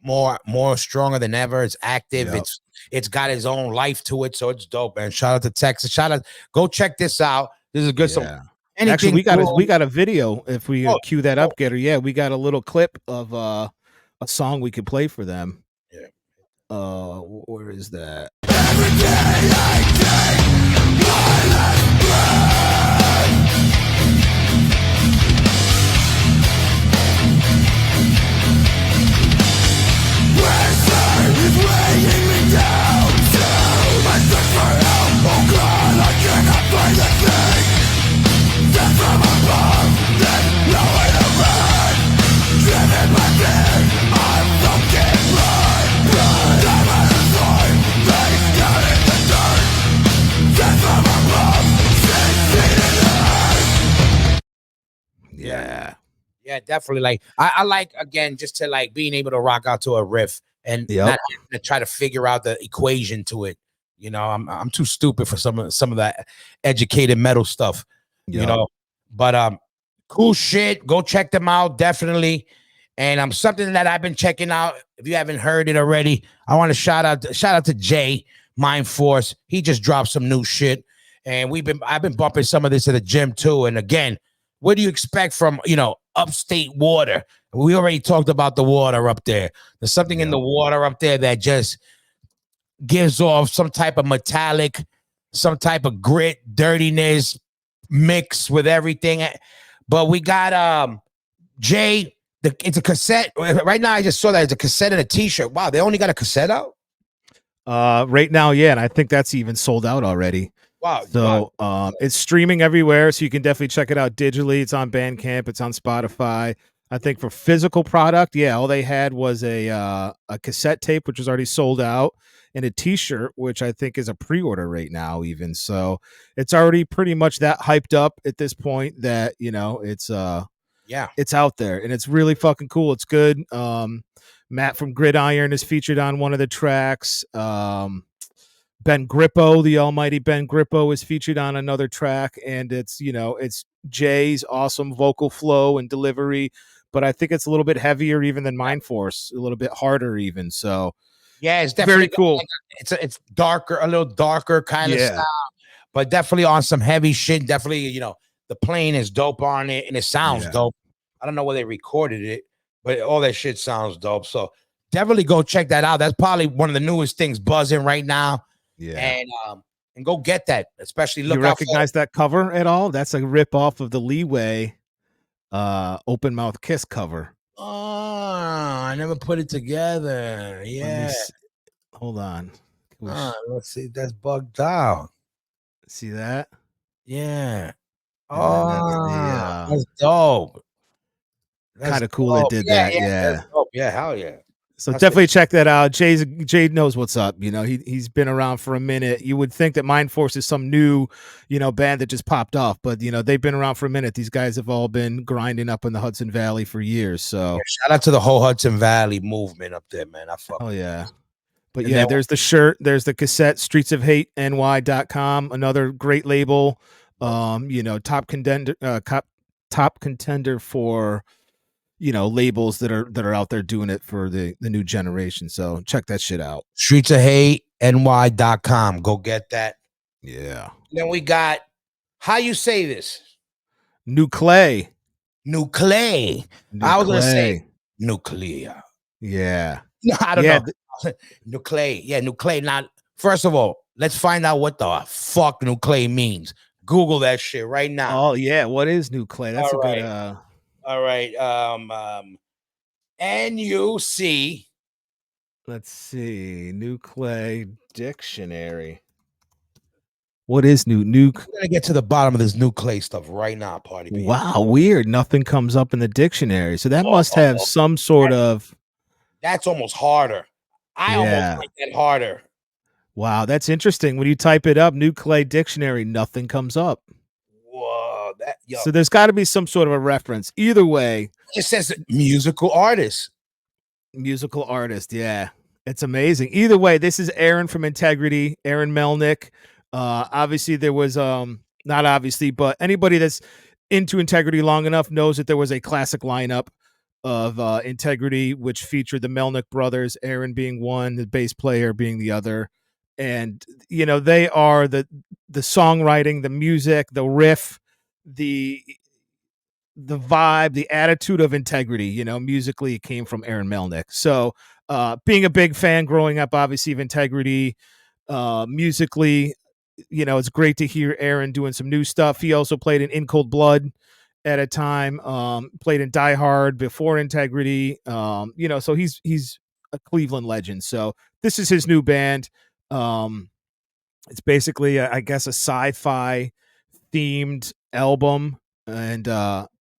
more stronger than ever. It's active. Yep. It's got its own life to it, so it's dope. Man, shout out to Texas. Shout out, go check this out. This is good. Yeah. Anything Actually, we cool. got a video. If we cue that up, Getter. Yeah, we got a little clip of a song we could play for them. Yeah. Where is that? Every day I take my last breath. Pressure is weighing me down. So I search for help. Oh God, I cannot find a thing. Death from above, then nowhere to run. Driven by fear, I'm broken blood. I'm out of time, face down in the dirt. Death from above, 6 feet in the earth. Yeah, definitely. Like I like again just to like being able to rock out to a riff and not to try to figure out the equation to it. You know, I'm too stupid for some of that educated metal stuff. You know, but cool shit. Go check them out, definitely. And something that I've been checking out. If you haven't heard it already, I want to shout out to Jay Mind Force. He just dropped some new shit, and I've been bumping some of this at the gym too. And again, what do you expect from upstate water? We already talked about the water up there. There's something in the water up there that just gives off some type of metallic, some type of grit, dirtiness mix with everything. But we got Jay. It's a cassette right now. I just saw that it's a cassette and a T-shirt. Wow, they only got a cassette out. Right now, yeah, and I think that's even sold out already. Wow. So it's streaming everywhere, so you can definitely check it out digitally. It's on Bandcamp, it's on Spotify. I think for physical product, yeah, all they had was a cassette tape, which is already sold out, and a T-shirt, which I think is a pre-order right now, even. So it's already pretty much that hyped up at this point that it's it's out there, and it's really fucking cool. It's good. Matt from Gridiron is featured on one of the tracks. Ben Grippo, the almighty Ben Grippo, is featured on another track, and it's Jay's awesome vocal flow and delivery, but I think it's a little bit heavier even than Mind Force, a little bit harder even. So yeah, it's definitely very cool. It's darker, a little darker kind of style, but definitely on some heavy shit. Definitely, the playing is dope on it, and it sounds dope. I don't know where they recorded it, but all that shit sounds dope. So definitely go check that out. That's probably one of the newest things buzzing right now. Yeah, and go get that. Especially look. You recognize that cover at all? That's a rip off of the Leeway Open Mouth Kiss cover. Oh, I never put it together. Yeah, hold on. Let's see. That's bugged out. See that? Yeah. That's dope. Kind of cool. They did that. Yeah. Yeah. Hell yeah. So definitely check that out. Jay knows what's up. He's been around for a minute. You would think that Mind Force is some new, band that just popped off, but they've been around for a minute. These guys have all been grinding up in the Hudson Valley for years. So shout out to the whole Hudson Valley movement up there, man. Oh yeah. But there's the shirt, there's the cassette, streetsofhateny.com, another great label. Top contender for labels that are out there doing it for the new generation. So check that shit out. streetsofhateny.com. Go get that. Yeah. Then we got, how you say this? Nuclei. I was gonna say nuclear. Yeah. I don't know. Nuclei. Yeah, nuclei. Now, first of all, let's find out what the fuck nuclei means. Google that shit right now. Oh yeah, what is nuclei? That's all good. All right. NUC. Let's see. Nuclei dictionary. What is nuke? We're gonna get to the bottom of this nuclei stuff right now, party people. Wow, weird. Nothing comes up in the dictionary. So that must have some sort of. That's almost harder. I almost like that harder. Wow, that's interesting. When you type it up, nuclei dictionary, nothing comes up. Whoa, so there's got to be some sort of a reference. Either way, it says musical artist. Musical artist, yeah, it's amazing. Either way, this is Aaron from Integrity, Aaron Melnick. Obviously, there was not obviously, but anybody that's into Integrity long enough knows that there was a classic lineup of Integrity, which featured the Melnick brothers, Aaron being one, the bass player being the other. And, you know, they are the songwriting, the music, the riff, the vibe, the attitude of Integrity, you know, musically it came from Aaron Melnick. So being a big fan growing up, obviously, of Integrity, musically, you know, it's great to hear Aaron doing some new stuff. He also played in Cold Blood at a time, played in Die Hard before Integrity, you know, so he's a Cleveland legend. So this is his new band. It's basically, I guess, a sci-fi themed album, and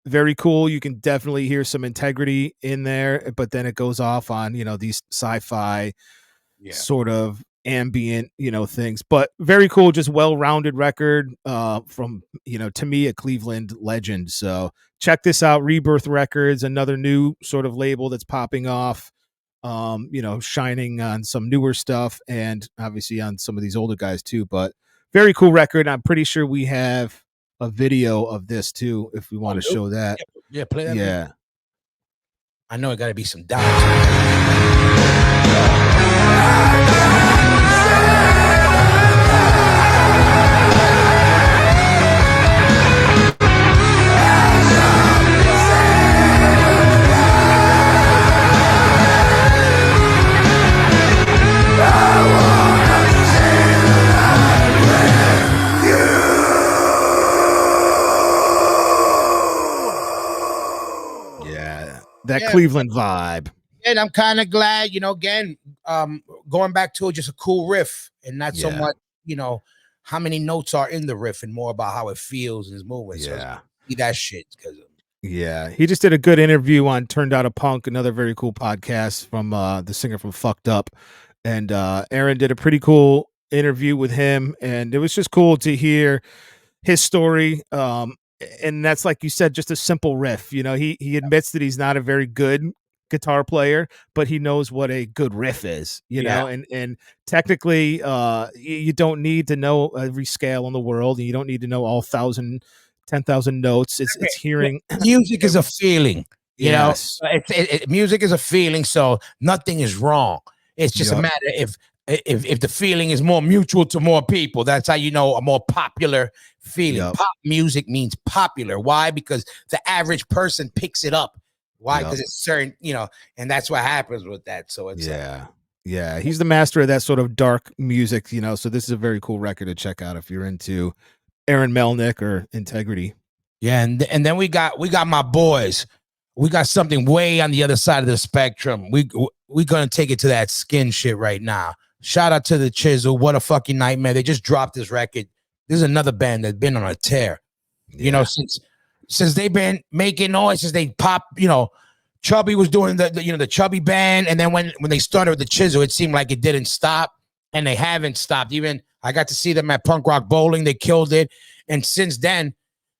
very cool. You can definitely hear some Integrity in there, but then it goes off on, you know, these sci-fi sort of ambient, you know, things, but very cool, just well-rounded record from, you know, to me, a Cleveland legend. So check this out. Rebirth Records, another new sort of label that's popping off, you know, shining on some newer stuff and obviously on some of these older guys too, but very cool record. I'm pretty sure we have a video of this too, if we want to show that. Yeah, play that. Yeah. Video. I know it got to be some dance. That Cleveland vibe. And I'm kind of glad, you know, again, going back to it, just a cool riff and not so much, you know, how many notes are in the riff and more about how it feels and is moving. So see that shit. Yeah. He just did a good interview on Turned Out a Punk, another very cool podcast from the singer from Fucked Up. And Aaron did a pretty cool interview with him. And it was just cool to hear his story. And that's, like you said, just a simple riff. You know, he admits that he's not a very good guitar player, but he knows what a good riff is, you know, and technically you don't need to know every scale in the world, and you don't need to know all 10,000 notes. It's hearing. Music is a feeling, you know, music is a feeling. So nothing is wrong. It's just a matter if the feeling is more mutual to more people. That's how you know a more popular feeling. Pop music means popular. Why? Because the average person picks it up. Why? Because it's certain, you know, and that's what happens with that. So it's he's the master of that sort of dark music, you know. So this is a very cool record to check out if you're into Aaron Melnick or Integrity. Yeah, and then we got my boys. We got something way on the other side of the spectrum. We're gonna take it to that skin shit right now. Shout out to the Chisel. What a fucking nightmare. They just dropped this record. This is another band that's been on a tear. You know, since they've been making noise, since they popped, you know, Chubby was doing the Chubby band. And then when they started with the Chisel, it seemed like it didn't stop. And they haven't stopped. Even I got to see them at Punk Rock Bowling. They killed it. And since then,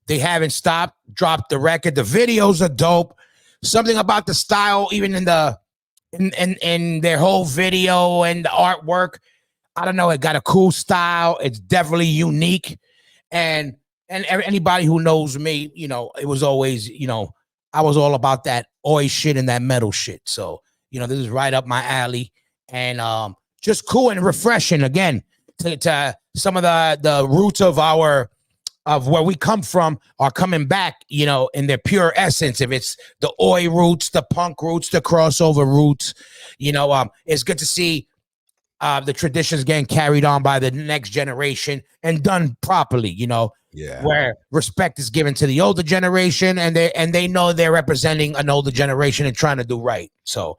they haven't stopped, dropped the record. The videos are dope. Something about the style, even in their whole video and the artwork, I don't know, it got a cool style. It's definitely unique. And anybody who knows me, you know, it was always, you know, I was all about that oi shit and that metal shit. So, you know, this is right up my alley, and just cool and refreshing again to some of the roots of where we come from are coming back, you know, in their pure essence. If it's the oi roots, the punk roots, the crossover roots, you know, it's good to see the traditions getting carried on by the next generation and done properly, you know, where respect is given to the older generation, and they know they're representing an older generation and trying to do right. So,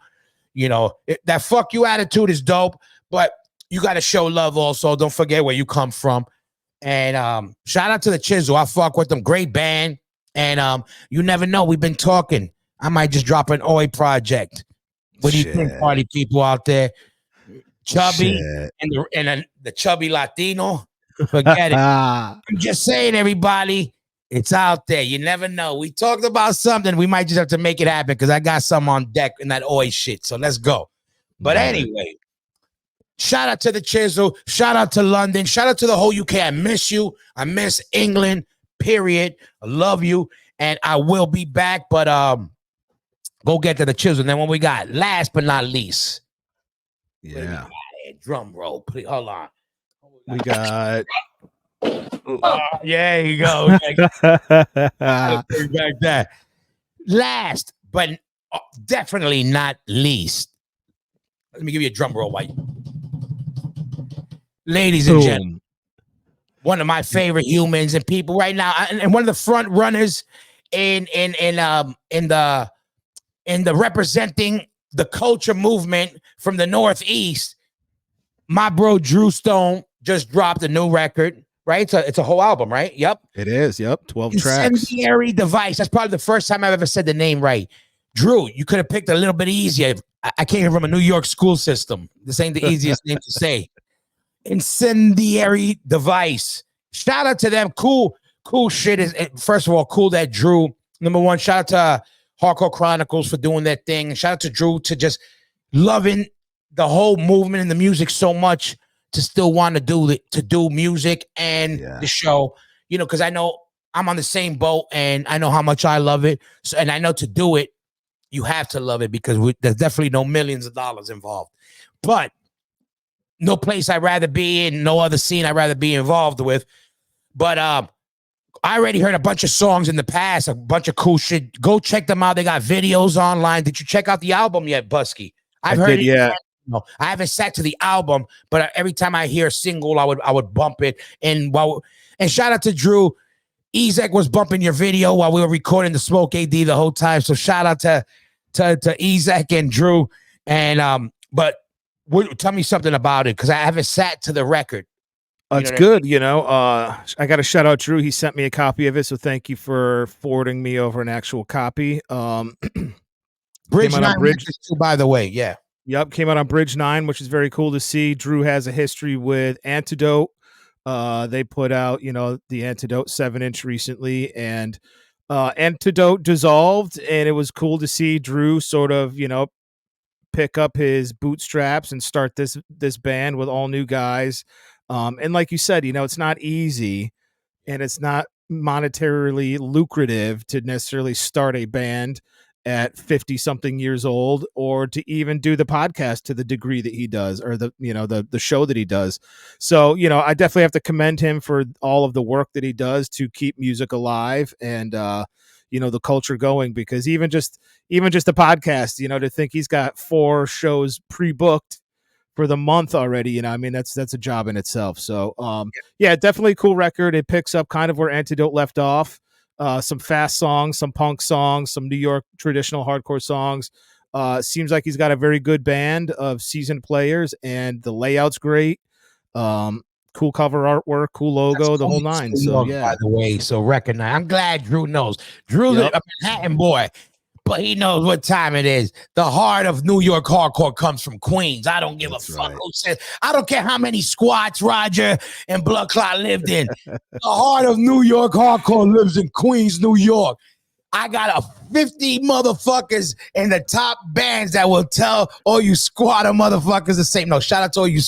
you know, that fuck you attitude is dope, but you got to show love also. Don't forget where you come from. And shout out to the Chisel. I fuck with them. Great band. And you never know. We've been talking. I might just drop an oi project. What do you think, party people out there? Chubby and the chubby Latino. Forget it. I'm just saying, everybody, it's out there. You never know. We talked about something. We might just have to make it happen because I got some on deck in that oi shit. So let's go. But anyway, shout out to the Chisel. Shout out to London. Shout out to the whole UK. I miss you. I miss England. period. I love you, and I will be back. But go get to the children. Then when we got last but not least, drum roll, please. Hold on. We got. Yeah, you go. Back that. Last, but definitely not least. Let me give you a drum roll, White. Ladies and gentlemen, one of my favorite humans and people right now, and one of the front runners in the representing the culture movement from the Northeast. My bro Drew Stone just dropped a new record. Right, it's a whole album, right? Yep, it is. Yep, 12 tracks. Incendiary Device. That's probably the first time I've ever said the name right. Drew, you could have picked a little bit easier. I came from a New York school system. This ain't the easiest name to say. Incendiary Device. Shout out to them. Cool shit. Is first of all, cool that Drew. Number one, shout out to Hardcore Chronicles for doing that thing. Shout out to Drew to just loving the whole movement and the music so much to still want to do music and the show, because I know I'm on the same boat and I know how much I love it. So, and I know to do it, you have to love it because there's definitely no millions of dollars involved. But no place I'd rather be in, no other scene I'd rather be involved with. But I already heard a bunch of songs in the past, a bunch of cool shit. Go check them out. They got videos online. Did you check out the album yet, Busky? I've heard it. Yeah. No, I haven't sat to the album, but every time I hear a single, I would bump it. And shout out to Drew. Ezek was bumping your video while we were recording the Smoke AD the whole time. So shout out to Ezek and Drew. And but tell me something about it because I haven't sat to the record. It's good, I got to shout out Drew. He sent me a copy of it, so thank you for forwarding me over an actual copy. Bridge 9, by the way, yeah. Yep, came out on Bridge 9, which is very cool to see. Drew has a history with Antidote. They put out, the Antidote 7-inch recently, and Antidote dissolved, and it was cool to see Drew sort of, pick up his bootstraps and start this band with all new guys. And like you said, it's not easy, and it's not monetarily lucrative to necessarily start a band at 50-something years old, or to even do the podcast to the degree that he does, or the show that he does. So, I definitely have to commend him for all of the work that he does to keep music alive and, the culture going, because even just the podcast, to think he's got 4 shows pre-booked for the month already, that's a job in itself. So, definitely a cool record. It picks up kind of where Antidote left off. Some fast songs, some punk songs, some New York traditional hardcore songs. Seems like he's got a very good band of seasoned players, and the layout's great. Cool cover artwork, cool logo, the whole nine. So by the way, so recognize. I'm glad Drew knows. Drew's a Manhattan boy, but he knows what time it is. The heart of New York hardcore comes from Queens. I don't give a fuck who says. I don't care how many squats Roger and Blood Clot lived in. The heart of New York hardcore lives in Queens, New York. I got 50 motherfuckers in the top bands that will tell all you squatter motherfuckers the same. No, shout out to all you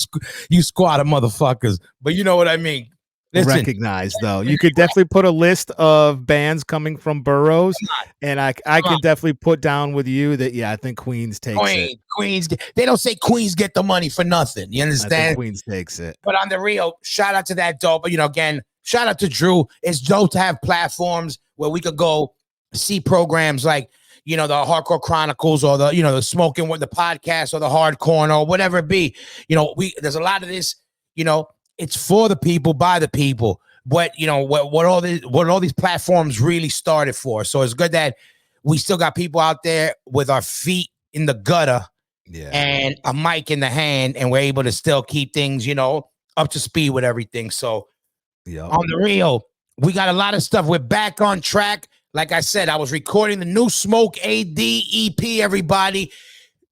squatter motherfuckers. But you know what I mean. Listen, recognize though, you could definitely put a list of bands coming from boroughs, and I can definitely put down with you that I think Queens takes it. Queens, they don't say Queens get the money for nothing. You understand? I think Queens takes it. But on the real, shout out to that dope. But again, shout out to Drew. It's dope to have platforms where we could go see programs like the Hardcore Chronicles or the Smoking with the podcast or the Hardcore or whatever it be. There's a lot of this. It's for the people, by the people. What what all these platforms really started for. So it's good that we still got people out there with our feet in the gutter and a mic in the hand, and we're able to still keep things, up to speed with everything. So on the real, we got a lot of stuff. We're back on track. Like I said, I was recording the new Smoke AD EP. Everybody,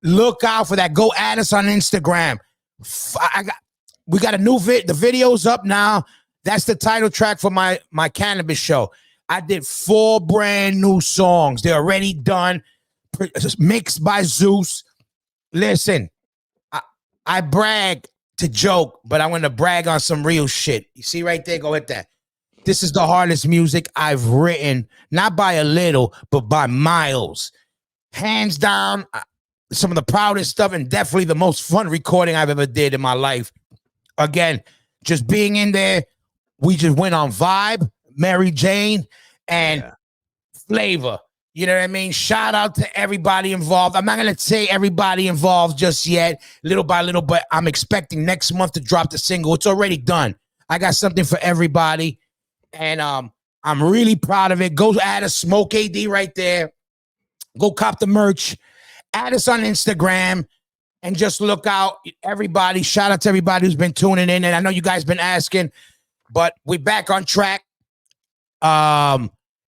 look out for that. Go add us on Instagram. We got a new the video's up now. That's the title track for my cannabis show. I did 4 brand new songs. They're already done, mixed by Zeus. Listen, I brag to joke, but I'm going to brag on some real shit. You see right there? Go hit that. This is the hardest music I've written, not by a little, but by miles. Hands down, some of the proudest stuff and definitely the most fun recording I've ever did in my life. Again, just being in there, we just went on vibe, Mary Jane, and flavor. You know what I mean? Shout out to everybody involved. I'm not going to say everybody involved just yet, little by little, but I'm expecting next month to drop the single. It's already done. I got something for everybody, and I'm really proud of it. Go add a Smoke AD right there. Go cop the merch. Add us on Instagram, and just look out. Everybody, shout out to everybody who's been tuning in, and I know you guys been asking, but we're back on track.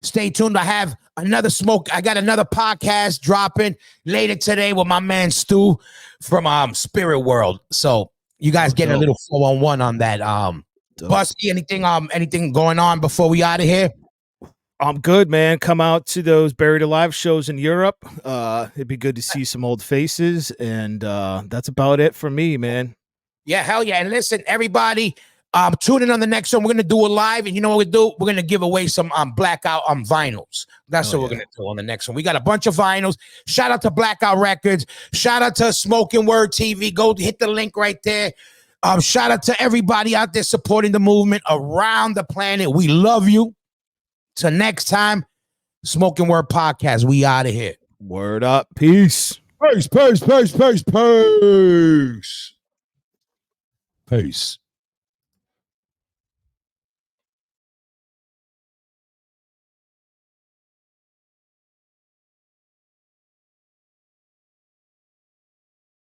Stay tuned. I have another I got another podcast dropping later today with my man Stu from Spirit World. So you guys get a little 411 on that. Busty, anything going on before we out of here? I'm good, man. Come out to those Buried Alive shows in Europe. It'd be good to see some old faces, and that's about it for me, man. Yeah, hell yeah. And listen, everybody, tune in on the next one. We're gonna do a live, and you know what we do? We're gonna give away some Blackout vinyls. That's what we're gonna do on the next one. We got a bunch of vinyls. Shout out to Blackout Records. Shout out to Smoking Word TV. Go hit the link right there. Shout out to everybody out there supporting the movement around the planet. We love you. Till next time, Smoking Word Podcast. We out of here. Word up. Peace. Peace, peace, peace, peace, peace. Peace.